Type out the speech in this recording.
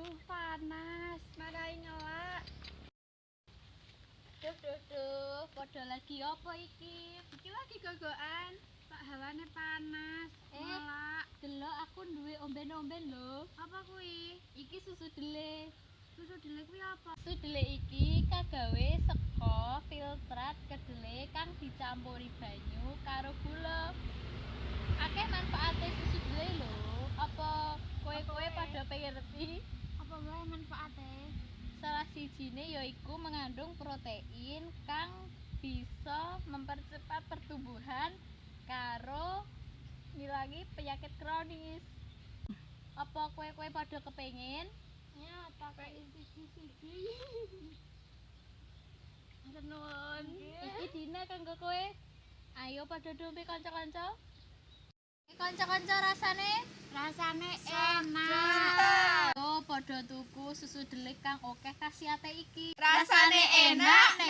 Aduh, panas. Marahin nyala. Duh, padha lagi apa iki? Iki lagi gogokan. Pak hawane panas. Malah delok aku duwe omben-omben lho. Apa kuwi? Iki susu dele. Susu dele kuwi apa? Susu dele iki kagawe saka filtrat kedele kang dicampuri banyu karo gula. Akeh manfaate susu dele lho. Apa kowe pada pengen ngerti? Apa wae manfaate? Salah sijine yaiku mengandung protein kang bisa mempercepat pertumbuhan karo ngilangi penyakit kronis. Apa kowe pada kepengin? Ya, pakai siji-siji. Tenun. Iki dina kanggo kowe. Ayo pada dombe kanca-kanca. Kanca-kanca rasane enak. Yo padha tuku susu delik kang akeh khasiate iki. Rasane enak